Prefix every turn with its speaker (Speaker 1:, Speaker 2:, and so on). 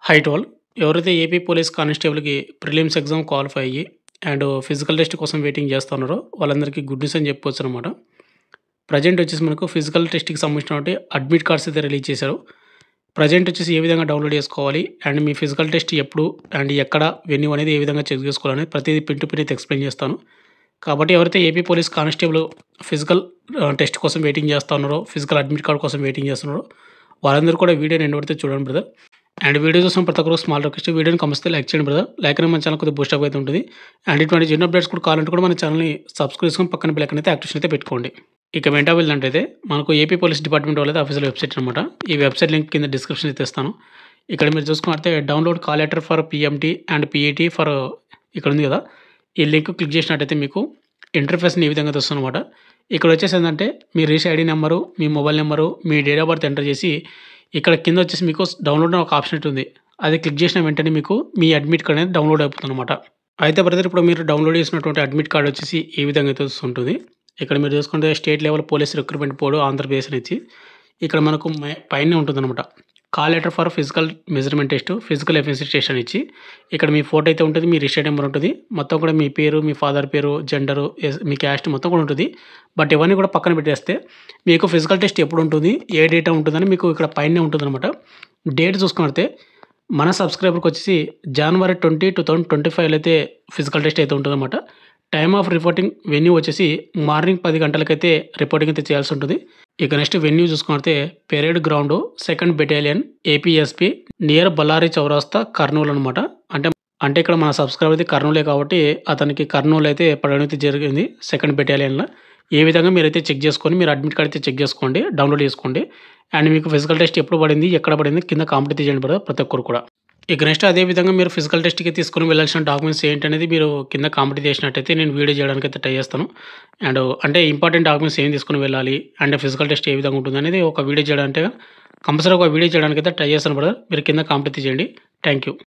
Speaker 1: High to all. ఎవరైతే AP police కానిస్టేబుల్‌కి prelims exam qualify అయ్యి ఫిజికల్ టెస్ట్ కోసం వెయిటింగ్ చేస్తున్నారో వాళ్ళందరికీ గుడ్ న్యూస్ అని చెప్పుకోవచ్చనమాట. ప్రెజెంట్ వచ్చేసి మనకు ఫిజికల్ టెస్ట్‌కి సంబంధించినటువంటి అడ్మిట్ కార్డ్స్ అయితే రిలీజ్ చేశారు. ప్రెజెంట్ వచ్చేసి ఏ విధంగా డౌన్‌లోడ్ చేసుకోవాలి అండ్ మీ ఫిజికల్ టెస్ట్ ఎప్పుడు అండ్ ఎక్కడ వెన్యూ అనేది ఏ విధంగా చెక్ చేసుకోవాలనేది ప్రతిదీ పిన్ టు పిన్ అయితే ఎక్స్‌ప్లెయిన్ చేస్తాను. కాబట్టి ఎవరైతే AP police constable physical test కోసం వెయిటింగ్ చేస్తున్నారో, ఫిజికల్ అడ్మిట్ కార్డ్ కోసం వెయిటింగ్ చేస్తున్నారో వాళ్ళందరూ కూడా వీడియోని ఎండ్ వరకు చూడండి బ్రదర్. అండ్ వీడియో చూసిన ప్రతి ఒక్కరు స్మాల్ రిక్వెస్ట్, వీడియోని కంపల్సరీ లైక్ చేయండి బ్రదర్. లైక్ అనేది మన ఛానల్ కొద్దిగా బూస్ట్ అప్ అయితే ఉంటుంది. అండ్ ఇటువంటి చిన్న అప్డేట్స్ కూడా కావాలంటే కూడా మన ఛానల్ని సబ్స్క్రైబ్ చేసుకొని పక్కన బెల్ ఐకాన్ అయితే యాక్టివేషన్ అయితే పెట్టుకోండి. ఇక వెంటనే వెళ్ళినట్టయితే మనకు ఏపీ పోలీస్ డిపార్ట్మెంట్ వాళ్ళది అఫీషియల్ వెబ్సైట్ అనమాట. ఈ వెబ్సైట్ లింక్ కింద డిస్క్రిప్షన్ అయితే ఇస్తాను. ఇక్కడ మీరు చూసుకున్నట్లయితే download call letter for PMT and PET for ఇక్కడ ఉంది కదా, ఈ లింక్ క్లిక్ చేసినట్టయితే మీకు ఇంటర్ఫేస్ని ఈ విధంగా వస్తుందన్నమాట. ఇక్కడ వచ్చేసి ఏంటంటే మీ రిజిస్టర్ ఐడి నెంబరు, మీ మొబైల్ నెంబరు, మీ డేట్ ఆఫ్ బర్త్ ఎంటర్ చేసి ఇక్కడ కింద వచ్చేసి మీకు డౌన్లోడ్ అని ఒక ఆప్షన్ అయితే ఉంది. అది క్లిక్ చేసిన వెంటనే మీకు మీ అడ్మిట్ కార్డ్ అనేది డౌన్లోడ్ అయిపోతుందన్నమాట. అయితే బ్రదర్ ఇప్పుడు మీరు డౌన్లోడ్ చేసినటువంటి అడ్మిట్ కార్డ్ వచ్చేసి ఈ విధంగా అయితే వస్తుంటుంది. ఇక్కడ మీరు చూసుకుంటే state level police recruitment board Andhra Pradesh నుంచి ఇక్కడ మనకు పైన ఉంటుందన్నమాట. Call letter for physical measurement test, physical efficiency test అని ఇచ్చి ఇక్కడ మీ ఫోటో అయితే ఉంటుంది, మీ రిజిస్టర్ నెంబర్ ఉంటుంది, మొత్తం కూడా మీ పేరు, మీ ఫాదర్ పేరు, జెండరు, మీ క్యాస్ట్ మొత్తం కూడా ఉంటుంది. బట్ ఇవన్నీ కూడా పక్కన పెట్టేస్తే మీకు ఫిజికల్ టెస్ట్ ఎప్పుడు ఉంటుంది, ఏ డేటా ఉంటుందని మీకు ఇక్కడ పైనే ఉంటుందన్నమాట. డేట్ చూసుకుంటే మన సబ్స్క్రైబర్కి వచ్చేసి జనవరి 20, 2025 అయితే ఫిజికల్ టెస్ట్ అయితే ఉంటుందన్నమాట. టైమ్ ఆఫ్ రిపోర్టింగ్ వెన్యూ వచ్చేసి మార్నింగ్ 10 గంటలకైతే రిపోర్టింగ్ అయితే చేయాల్సి ఉంటుంది. ఇక నెక్స్ట్ వెన్యూ చూసుకుంటే parade ground 2nd battalion APSP near Bellary Chowrasta Kurnool అనమాట. అంటే ఇక్కడ మన సబ్స్క్రైబర్ అయితే కర్నూలే కాబట్టి అతనికి కర్నూలు అయితే పడడం అయితే జరిగింది 2nd బెటాలియన్లో. ఏ విధంగా మీరైతే చెక్ చేసుకొని మీరు అడ్మిట్ కార్డ్ అయితే చెక్ చేసుకోండి, డౌన్లోడ్ చేసుకోండి. అండ్ మీకు ఫిజికల్ టెస్ట్ ఎప్పుడు పడింది, ఎక్కడ పడింది కింద కామెంట్ అయితే చేయండి బ్రదర్ ప్రతి ఒక్కరు కూడా. ఇక నెక్స్ట్ అదే విధంగా మీరు ఫిజికల్ టెస్ట్‌కి తీసుకొని వెళ్ళాల్సిన డాక్యుమెంట్స్ ఏంటనేది మీరు కింద కామెంట్ చేసినట్టయితే నేను వీడియో చేయడానికి అయితే ట్రై చేస్తాను. అండ్ అంటే ఇంపార్టెంట్ డాక్యుమెంట్స్ ఏం తీసుకొని వెళ్ళాలి అండ్ ఫిజికల్ టెస్ట్ ఏ విధంగా ఉంటుందనేది ఒక వీడియో చేయడానికి కంపల్సరీ ఒక వీడియో చేయడానికి అయితే ట్రై చేస్తాను బ్రదర్. మీరు కింద కామెంట్ అయితే చేయండి. Thank you.